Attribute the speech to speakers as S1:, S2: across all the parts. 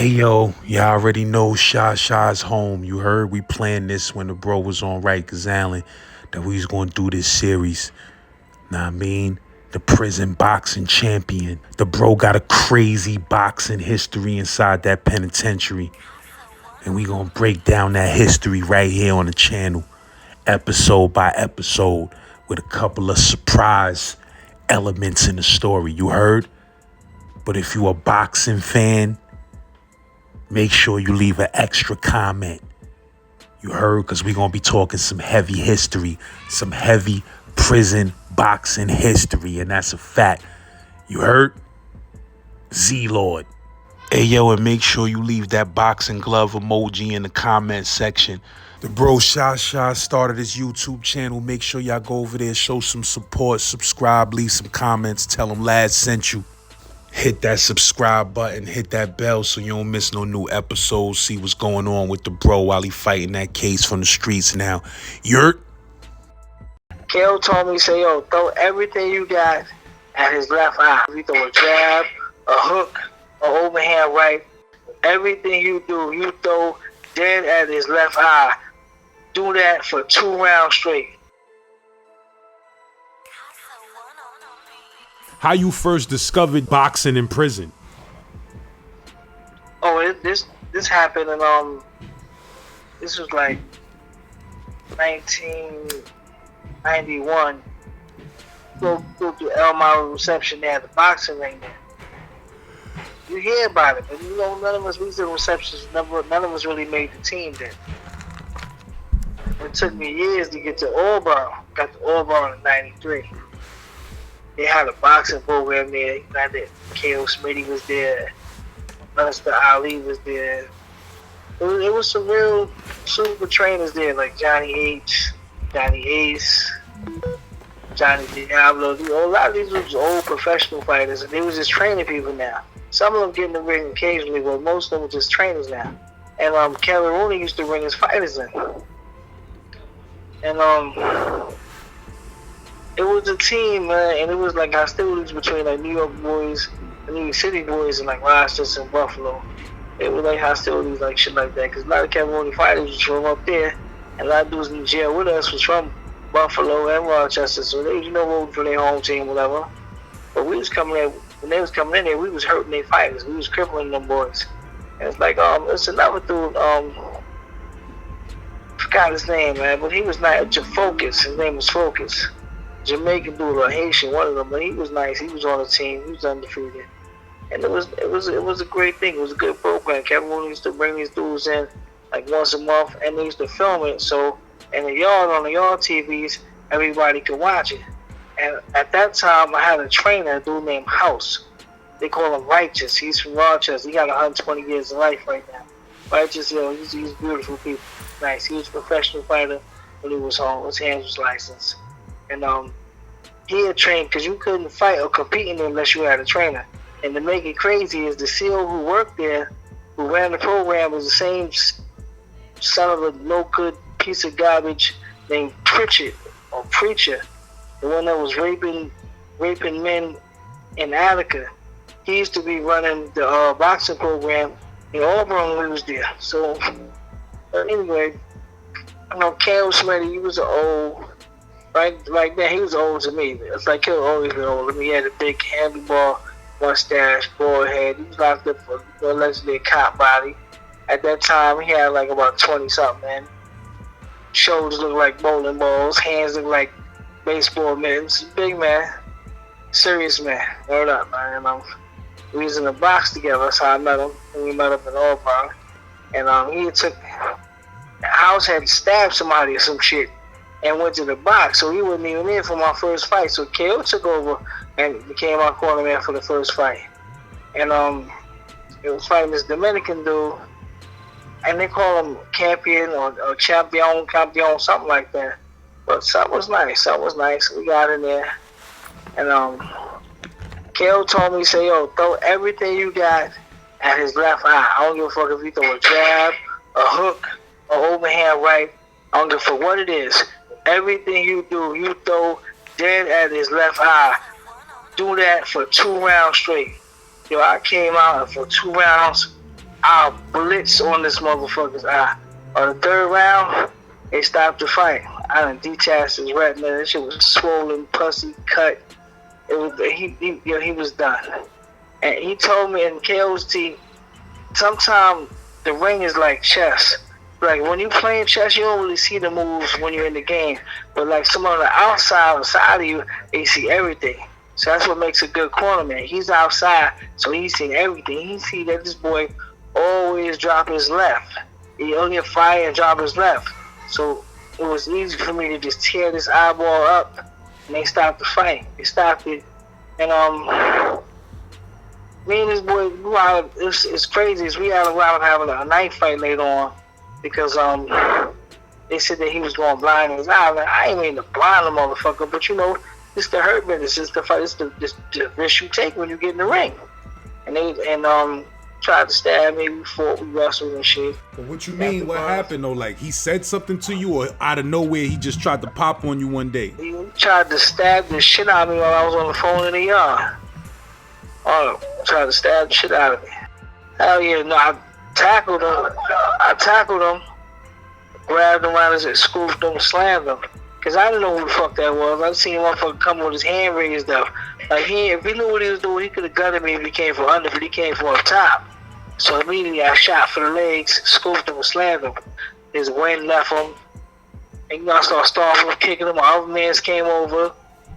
S1: Hey yo, y'all already know Sha Sha's home. You heard we planned this when the bro was on Rikers Island that we was gonna do this series. Nah, I mean, the prison boxing champion. The bro got a crazy boxing history inside that penitentiary. And we gonna break down that history right here on the channel, episode by episode, with a couple of surprise elements in the story. You heard? But if you a boxing fan, make sure you leave an extra comment. You heard? Because we're going to be talking some heavy history, some heavy prison boxing history. And that's a fact. You heard? Z-Lord. Hey, yo, and make sure you leave that boxing glove emoji in the comment section. The bro Sha Sha started his YouTube channel. Make sure y'all go over there, show some support, subscribe, leave some comments, tell him Laz sent you. Hit that subscribe button, hit that bell so you don't miss no new episodes. See what's going on with the bro while he fighting that case from the streets now. Yurt.
S2: KO told me, say, yo, throw everything you got at his left eye. You throw a jab, a hook, an overhand right. Everything you do, you throw dead at his left eye. Do that for 2 rounds straight.
S1: How you first discovered boxing in prison?
S2: Oh, this happened in this was like 1991. Go to Elmira reception. They had the boxing ring there. You hear about it, but you know none of us. We was in receptions. None of us really made the team then. It took me years to get to Auburn. Got to Auburn in '93. They had a boxing program there. You know, K.O. Smitty was there. Mr. Ali was there. It was some real super trainers there, like Johnny H, Johnny Ace, Johnny Diablo. A lot of these was old professional fighters, and they was just training people now. Some of them get in the ring occasionally, but most of them were just trainers now. And Kevin Rooney used to bring his fighters in. And it was a team, man, and it was like hostilities between like New York boys, and New York City boys, and like Rochester and Buffalo. It was like hostilities, like shit like that, because a lot of California fighters was from up there, and a lot of dudes in jail with us was from Buffalo and Rochester, so they, voted for their home team, whatever. But we was coming in, when they was coming in there, we was hurting their fighters, we was crippling them boys. And it's like, it's another dude, forgot his name, man, but he was not Focus. His name was Focus. Jamaican dude or Haitian, one of them, but he was nice. He was on the team. He was undefeated, and it was a great thing. It was a good program. Kevin Rooney used to bring these dudes in like once a month, and they used to film it. So in the yard on the yard TVs, everybody could watch it. And at that time, I had a trainer, a dude named House. They call him Righteous. He's from Rochester. He got 120 years of life right now. Righteous, he's beautiful people. Nice. He was a professional fighter when he was home. His hands was licensed. And he had trained, because you couldn't fight or compete in there unless you had a trainer. And to make it crazy is the SEAL who worked there, who ran the program, was the same son of a no-good piece of garbage named Pritchett, or Preacher, the one that was raping men in Attica. He used to be running the boxing program in Auburn when he was there. So, anyway, K.O. Smitty, he was an old... Like that, he was old to me. It's like he'll always been old to me. He had a big handlebar mustache, bald head. He was locked up for allegedly a cop body. At that time, he had like about 20-something, man. Shoulders looked like bowling balls. Hands looked like baseball mitts. Big man. Serious man. Word up, man. We was in a box together. That's how I met him. And we met up in Auburn. And House had stabbed somebody or some shit and went to the box, so he wasn't even in for my first fight. So KO took over and became my cornerman for the first fight. And it was fighting this Dominican dude, and they call him Campion or Champion, something like that. But something was nice. We got in there, and KO told me, say, yo, throw everything you got at his left eye. I don't give a fuck if you throw a jab, a hook, an overhand right. I don't give a fuck what it is. Everything you do, you throw dead at his left eye. Do that for 2 rounds straight. Yo, I came out and for 2 rounds, I blitz on this motherfucker's eye. On the third round, they stopped the fight. I done detached his retina. That shit was swollen, pussy, cut. It was he was done. And he told me in KO's team, sometimes the ring is like chess. Like when you playing chess, you don't really see the moves when you're in the game. But like someone on the outside or side of you, they see everything. So that's what makes a good cornerman. He's outside, so he's seen everything. He see that this boy always drop his left. He only get fire and drop his left. So it was easy for me to just tear this eyeball up, and they stopped the fight. They stopped it, and me and this boy, it's crazy. We had a lot of having a knife fight later on because they said that he was going blind in his eye. Like, I ain't mean to blind the motherfucker, but you know, it's the hurt business. It's the fight. It's the risk you take when you get in the ring. And they tried to stab me. We fought. We wrestled and shit.
S3: But what you mean? What happened though? Like he said something to you, or out of nowhere he just tried to pop on you one day?
S2: He tried to stab the shit out of me while I was on the phone in the yard. Tried to stab the shit out of me. Hell yeah! No, I tackled him. Grabbed him around his, scooped him, slammed him. Cause I didn't know who the fuck that was. I seen a motherfucker come with his hand raised up. Like if he knew what he was doing, he could have gutted me if he came from under, but he came from up top. So immediately I shot for the legs, scooped him and slammed him. His wind left him. And I started stomping him, kicking him. My other mans came over.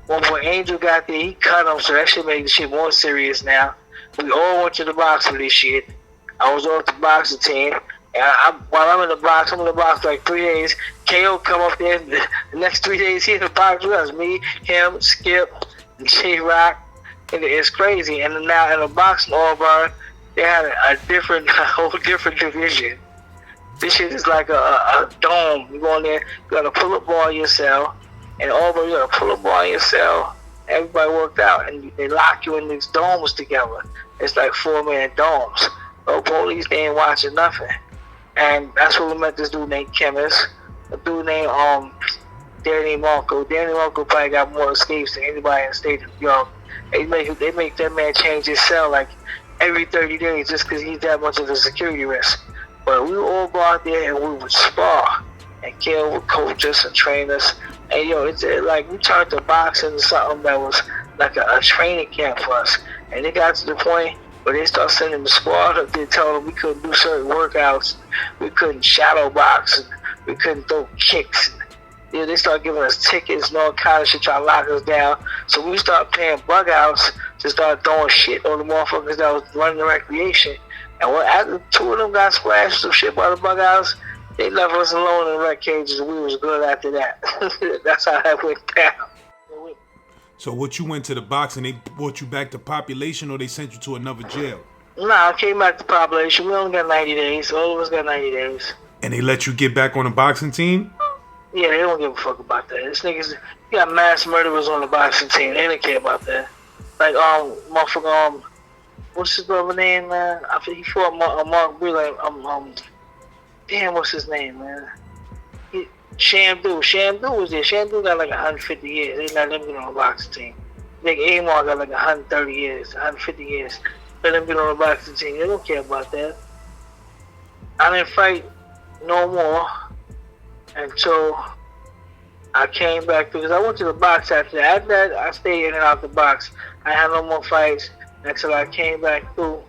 S2: One boy Angel got there, he cut him, so that shit made the shit more serious now. We all went to the box for this shit. I was off the boxing team. And while I'm in the box for like 3 days. KO come up there. The next 3 days, he in the box with us. Me, him, Skip, and J-Rock. And it's crazy. And now in the boxing Auburn, they had a whole different division. This shit is like a dome. You go in there, you got to pull up ball in your cell. And Auburn, you got to pull up ball in your cell. Everybody worked out. And they lock you in these domes together. It's like 4-man domes. No police, they ain't watching nothing. And that's where we met this dude named Chemist, a dude named Danny Marco. Danny Marco probably got more escapes than anybody in the state of New York. They make that man change his cell like every 30 days just because he's that much of a security risk. But we would all go out there and we would spar, and Kel would coach us and train us. And it's like we turned the boxing into something that was like a training camp for us. And it got to the point where they start sending the squad up there, telling them we couldn't do certain workouts, we couldn't shadow box, and we couldn't throw kicks. They start giving us tickets and all kind of shit, trying to lock us down. So we start paying bug outs to start throwing shit on the motherfuckers that was running the recreation. And after 2 of them got splashed some shit by the bug outs, they left us alone in the rec cages, and we was good after that. That's how that went down.
S3: So what, you went to the box and they brought you back to population, or they sent you to another jail?
S2: Nah, I came back to population. We only got 90 days. All of us got 90 days.
S3: And they let you get back on the boxing team?
S2: Yeah, they don't give a fuck about that. This niggas, you got mass murderers on the boxing team. They don't care about that. Like, motherfucker, what's his brother name, man? I think he fought Mark Breland. Damn, what's his name, man? Shamdu was there. Shamdu got like 150 years. They let him get on the boxing team. Nick Amar got like 130 years, 150 years. Let him get on the boxing team. They don't care about that. I didn't fight no more until I came back through. Because I went to the box after that. After that, I stayed in and out the box. I had no more fights until I came back through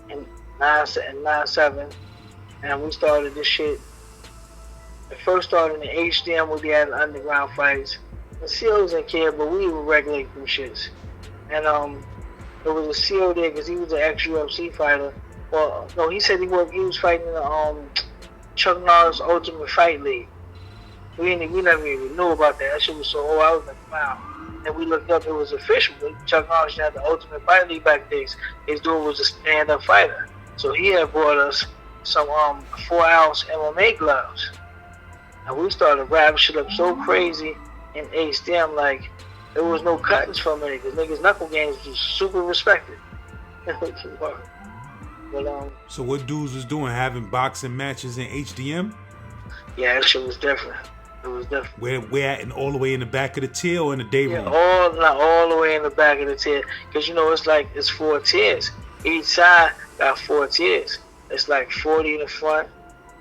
S2: in 9-7. And we started this shit. It first started in the HDM where we had underground fights. The COs didn't care, but we would regulate them shits. And there was a CO there because he was an ex-UFC fighter. Well, no, he said he was fighting in the Chuck Norris Ultimate Fight League. We never even knew about that. That shit was so old. I was like, wow. And we looked up, it was official. Chuck Norris had the Ultimate Fight League back then. His dude was a stand-up fighter. So he had brought us some 4-ounce MMA gloves. And we started wrapping shit up so crazy in HDM, like there was no cuttings from it because niggas' knuckle games was super respected. But,
S3: so what dudes was doing, having boxing matches in HDM?
S2: Yeah, that shit was different. It was different.
S3: Where at, and all the way in the back of the tier or in the day room?
S2: Yeah, all the way in the back of the tier. Because it's 4 tiers. Each side got 4 tiers. it's like 40 in the front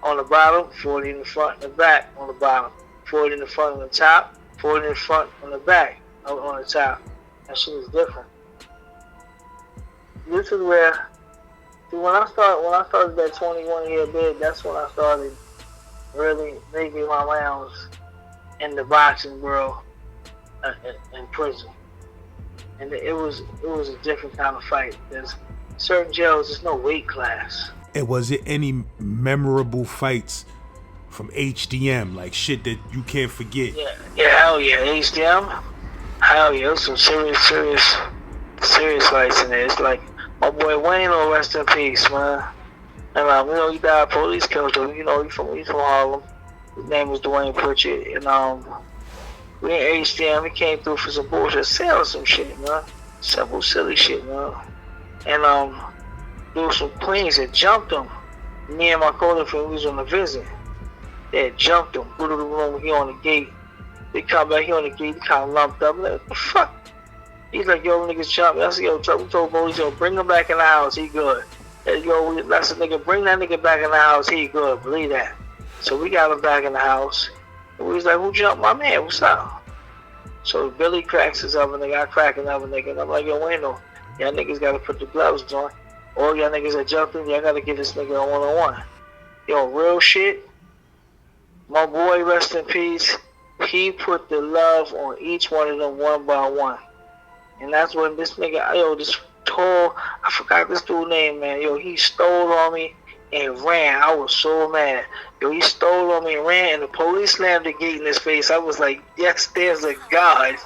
S2: on the bottom, 40 in the front and the back on the bottom, 40 in the front on the top, 40 in the front on the back on the top. That shit is different. This is where, see, when I started that 21-year bid, that's when I started really making my rounds in the boxing world in prison. And it was a different kind of fight. There's certain jails, there's no weight class.
S3: And was it any memorable fights from HDM, like shit that you can't forget?
S2: Yeah, hell yeah, HDM. Hell yeah, there's some serious fights in there. It's like my boy Wayne, rest in peace, man. And you know, he died police killed. You know, he's from Harlem. His name was Dwayne Pritchard, and we in HDM. He came through for some bullshit, selling some shit, man. Simple, silly shit, man. And there was some queens that jumped him. Me and my co-defendant, we was on the visit. They had jumped him. Go to the room. He on the gate. They come back. He on the gate. He kind of lumped up. I'm like, what the fuck? He's like, yo, niggas jumped. I said, yo, we told police, yo, bring him back in the house. He good. Yo, that's a nigga. Bring that nigga back in the house. He good. Believe that. So we got him back in the house. And we was like, who jumped my man? What's up? So Billy cracks his other nigga. I crack another nigga. And I'm like, yo, ain't no. Y'all niggas got to put the gloves on. All y'all niggas that jumped in, y'all got to give this nigga a one-on-one. Yo, real shit. My boy, rest in peace. He put the love on each one of them one by one. And that's when this nigga, yo, this tall, I forgot this dude's name, man. Yo, he stole on me and ran. I was so mad. Yo, he stole on me and ran, and the police slammed the gate in his face. I was like, yes, there's a God.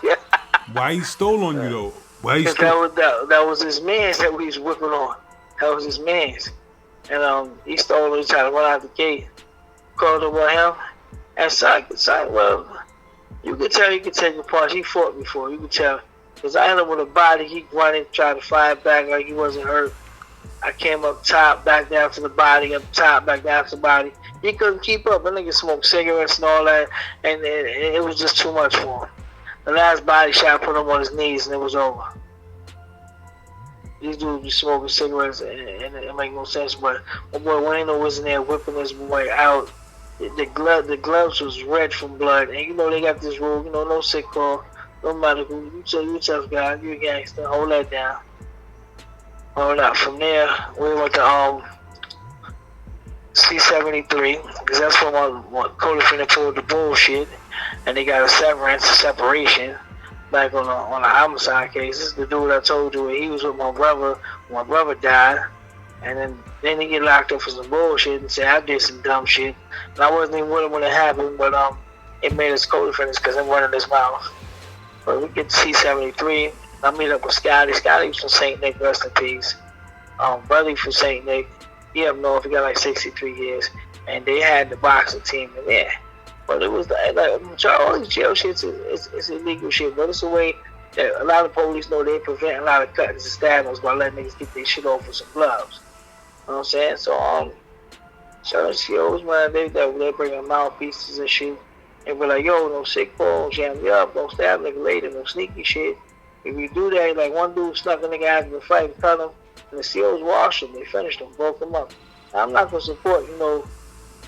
S3: Why he stole on you, though? Why he stole?
S2: That was his mans that we was whipping on. That was his mans. And he stole on me, tried to run out the gate. Called over him. And side, well, you could tell he could take a punch. He fought before. You could tell. Because I ended up with a body. He running, tried to fight back like he wasn't hurt. I came up top, back down to the body, up top, back down to the body. He couldn't keep up. The nigga smoked cigarettes and all that, and it was just too much for him. The last body shot put him on his knees, and it was over. These dudes be smoking cigarettes, and it make no sense. But my boy Wayne was in there whipping this boy out. The gloves was red from blood, and you know they got this rule, you know, no sick call, no matter who. You tough guy, you a gangster, hold that down. Hold up. From there, we went to C-73, because that's when my co-defendant pulled the bullshit, and they got a separation back on a homicide case. This is the dude I told you, he was with my brother when my brother died, and then he get locked up for some bullshit and say I did some dumb shit. And I wasn't even with him when it happened, but it made us co-defendants because I'm running his mouth. But we get to C-73. I meet up with Scotty. Scotty was from St. Nick, rest in peace. Buddy from St. Nick, he up north, he got like 63 years. And they had the boxing team in there. But it was like all these jail shit is illegal shit, but it's a way that a lot of police know they prevent a lot of cuttings and stabbings by letting niggas get their shit off with some gloves. You know what I'm saying? So certain COs, man, they bring in mouthpieces and shit. And be like, yo, no sick call, jam me up, don't stab nigga later, no sneaky shit. If you do that, like one dude snuck a nigga after the fight and cut him, and the COs washed him, they finished him, broke him up. Now, I'm not gonna support, you know,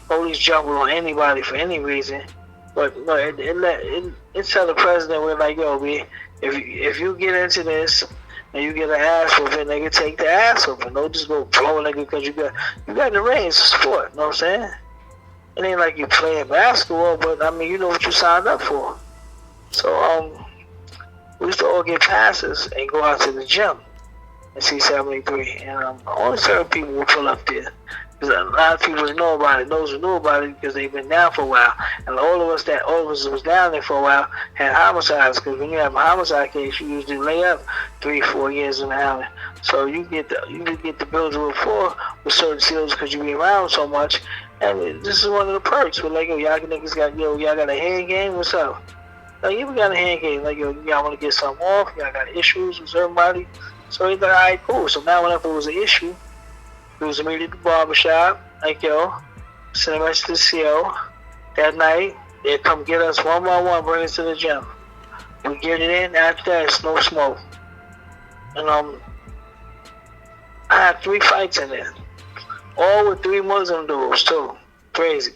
S2: police jumping on anybody for any reason, but you know, it tell the president, we're like, yo, if you get into this and you get an ass whooping, nigga, take the ass whooping. Don't just go blow a nigga because you got the reins to sport. You know what I'm saying? It ain't like you playing basketball, but I mean, you know what you signed up for. So we used to all get passes and go out to the gym at C-73, and only certain people would pull up there. Because a lot of people know about it, those who know about it because they've been down for a while. And all of us that was down there for a while had homicides, because when you have a homicide case, you usually lay up 3-4 years in the alley. So you get to build a rapport with certain SEALs because you be around so much. And this is one of the perks. We're like, yo, y'all niggas y'all got a hand game? What's up? Like, you got a hand game. Like, yo, y'all want to get something off? Y'all got issues with everybody? So he's like, all right, cool. So now whenever it was an issue, it was immediately at the barbershop, like, yo, send a message to the CO. That night, they'd come get us one by one, bring us to the gym. We get it in, after that, it's no smoke. And I had 3 fights in there. All with 3 Muslim dudes too. Crazy.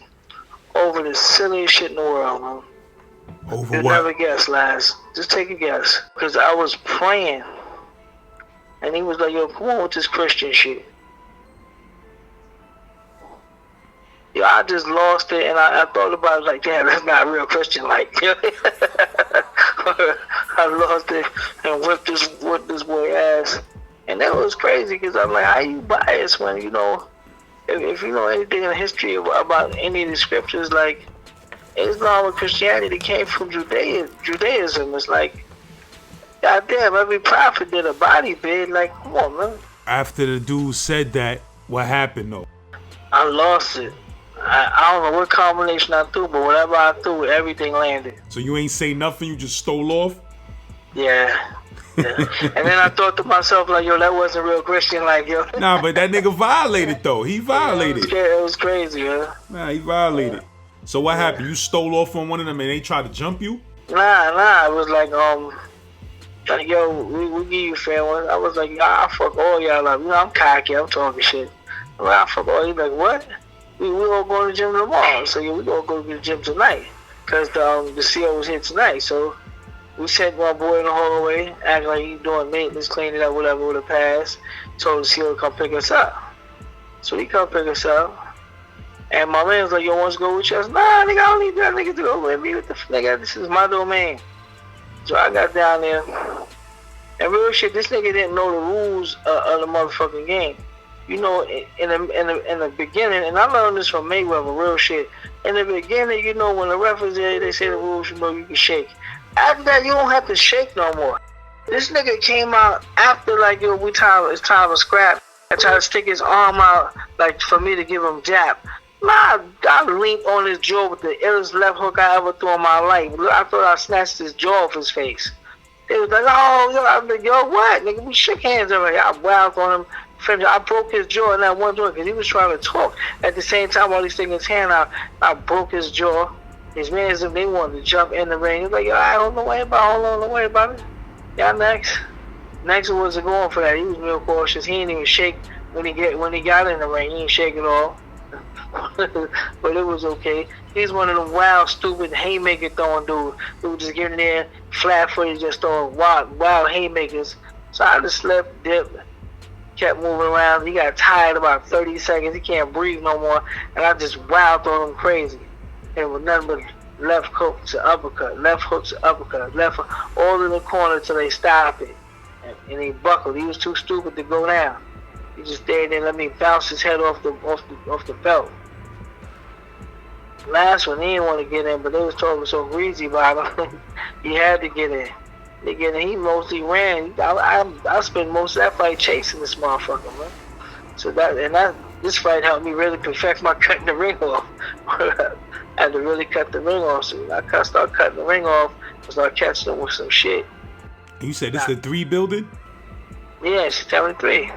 S2: Over the silliest shit in the world, man.
S3: Over
S2: You'll
S3: what?
S2: never guess, Laz. Just take a guess. Because I was praying. And he was like, yo, come on with this Christian shit. Yo, I just lost it, and I thought about it like, damn, that's not real Christian. Like, I lost it and whipped this boy ass. And that was crazy, because I'm like, how you biased when, you know, if you know anything in the history about any of the scriptures, like, Islam or Christianity came from Judaism. It's like, goddamn, every prophet did a body bid. Like, come on, man.
S3: After the dude said that, what happened though?
S2: I lost it. I don't know what combination I threw, but whatever I threw, everything landed.
S3: So you ain't say nothing, you just stole off?
S2: Yeah. And then I thought to myself, like, yo, that wasn't real Christian, like, yo.
S3: Nah, but that nigga violated though. He violated.
S2: It was crazy, man.
S3: Nah, he violated. So what happened? You stole off on one of them and they tried to jump you?
S2: Nah. It was like, yo, we give you fair one. I was like, I fuck all y'all up. You know, I'm cocky. I'm talking shit. I'm like, I fuck all you. Like, what? We all going to the gym tomorrow. So, yeah, we all go to the gym tonight. Because the CO was here tonight. So, we sent my boy in the hallway, acting like he doing maintenance, cleaning up, whatever, with a pass. Told the CO to come pick us up. So, he come pick us up. And my man was like, yo, wants to go with you? I said, nah, nigga, I don't need that nigga to go with me. What the nigga? This is my domain. So I got down there, and real shit, this nigga didn't know the rules of the motherfucking game. You know, in the beginning, and I learned this from Mayweather, real shit. In the beginning, you know, when the ref is there, they say the rules, you know, you can shake. After that, you don't have to shake no more. This nigga came out after, like, yo, it's time to scrap, and try to stick his arm out, like, for me to give him jab. Nah, I leaned on his jaw with the illest left hook I ever threw in my life. I thought I snatched his jaw off his face. They was like, oh, yo, I was like, yo, what? Nigga, we shook hands already. I wowed on him. I broke his jaw in that one joint because he was trying to talk. At the same time, while he's sticking his hand out, I broke his jaw. His mans, they wanted to jump in the ring. He was like, yo, I don't know worry about it. Hold on, don't worry about it. Y'all next. Next wasn't going for that. He was real cautious. He didn't even shake when he got in the ring. He didn't shake at all. But it was okay. He's one of them wild, stupid haymaker throwing dudes who just get in there flat-footed, just throwing wild haymakers. So I just slept, dipped, kept moving around. He got tired about 30 seconds. He can't breathe no more, and I just wowed on him crazy. It was nothing but left hook to uppercut, left hook to uppercut, left hook, all in the corner till they stopped it, and he buckled. He was too stupid to go down. He just stayed there and let me bounce his head off the belt. Last one, he didn't want to get in, but they was talking so greasy about him. He had to get in. He mostly ran. I spent most of that fight chasing this motherfucker, man. So this fight helped me really perfect my cutting the ring off. I had to really cut the ring off. So I started cutting the ring off and started catching them with some shit.
S3: You said this is the 3 building?
S2: Yeah, it's 73.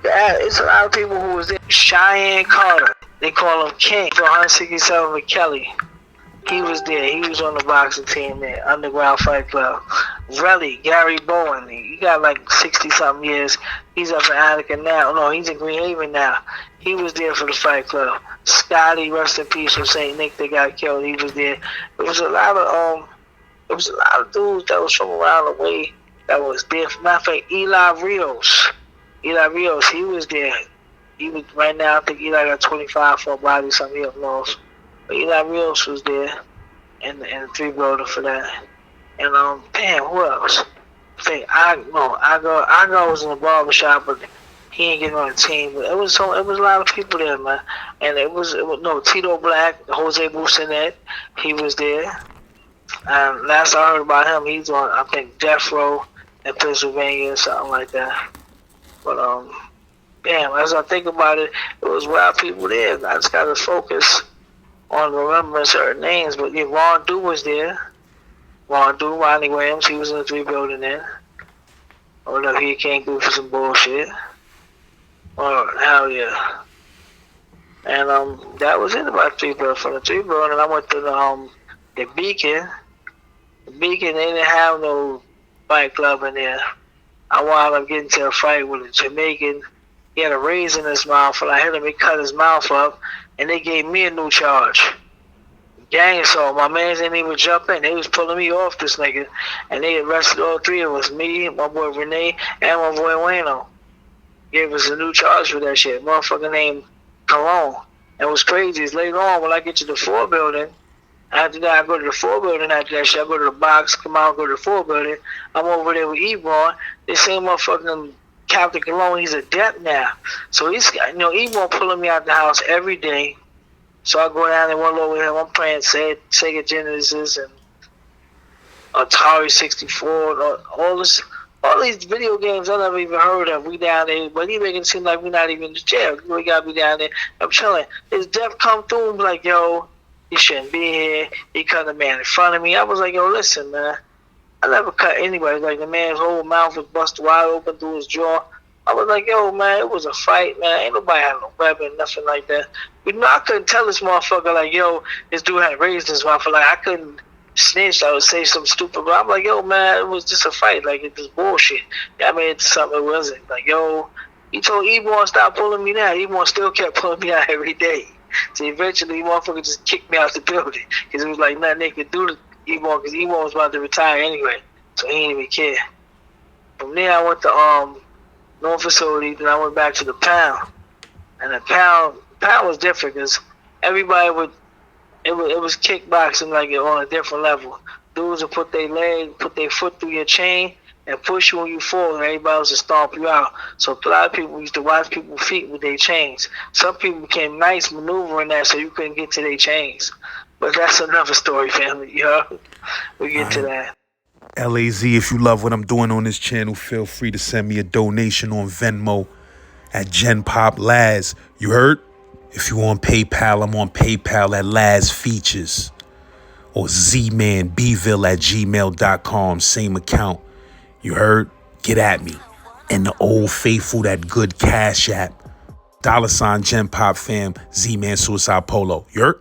S2: It's a lot of people who was there. Cheyenne Carter. They call him King. 167 with Kelly. He was there. He was on the boxing team there. Underground Fight Club. Relly, Gary Bowen. He got like 60-something years. He's up in Attica now. No, he's in Green Haven now. He was there for the Fight Club. Scotty, rest in peace, from St. Nick that got killed. He was there. It was a lot of dudes that was from around the way that was there. Matter of fact, Eli Rios, he was there. He was right now. I think Eli got 25 for a body, something he lost. But Eli Rios was there, and the 3 builder for that. And damn, who else? I think Ago was in the barbershop, but he ain't getting on the team. But it was a lot of people there, man. And it was Tito Black, Jose Busanet, he was there. And last I heard about him, he's on, I think, Death Row in Pennsylvania or something like that. But damn, as I think about it, it was wild people there. I just got to focus on remembering certain names. But yeah, Ron Du was there. Ronnie Williams, he was in the 3 building there. Or no, he came through for some bullshit. Or hell yeah. And that was it about 3 building. From the 3 building, I went to the Beacon. The Beacon, they didn't have no fight club in there. I wound up getting to a fight with a Jamaican He had a raise in his mouth, and I hit him. He cut his mouth up, and they gave me a new charge. Gang assault. My mans didn't even jump in. They was pulling me off this nigga, and they arrested all three of us. Me, my boy Renee, and my boy Wayno. Gave us a new charge for that shit. Motherfucker named Cologne. And what's crazy is later on when I get to the 4 building, after that I go to the 4 building. After that shit, I go to the box, come out, go to the 4 building. I'm over there with Ebron. They say motherfucking Captain Cologne, he's a debt now. So he's, Ebron pulling me out the house every day. So I go down there one low with him. I'm playing Sega Genesis and Atari 64 and all these video games I never even heard of. We down there, but he making it seem like we're not even in the jail. We gotta be down there. I'm chilling. His death come through and be like, yo, he shouldn't be here. He cut the man in front of me. I was like, yo, listen, man. I never cut anybody. Like, the man's whole mouth was busted wide open through his jaw. I was like, yo, man, it was a fight, man. Ain't nobody had no weapon, nothing like that. But I couldn't tell this motherfucker, like, yo, this dude had raised his mouth. Like, I couldn't snitch. I would say something stupid. But I'm like, yo, man, it was just a fight. Like, it was bullshit. I mean, it's something it wasn't. Like, yo, he told Ebron stop pulling me down. Ebron still kept pulling me out every day. So eventually, motherfucker just kicked me out the building. Because it was like nothing they could do to Ebron, because Ebron was about to retire anyway. So he didn't even care. From there, I went to North facility, then I went back to the pound. And the pound was different because everybody it was kickboxing like on a different level. Dudes would put their foot through your chain and push you when you fall, and everybody else would stomp you out. So a lot of people used to watch people's feet with their chains. Some people became nice maneuvering that so you couldn't get to their chains. But that's another story, family, We get to that.
S1: LAZ, if you love what I'm doing on this channel, feel free to send me a donation on Venmo at st.laz. You heard? If you on PayPal, I'm on PayPal at Laz Features. Or zmanbville@gmail.com. Same account. You heard? Get at me. And the old faithful, that good Cash App. $Gen Pop fam, Z-Man Suicide Polo. You heard?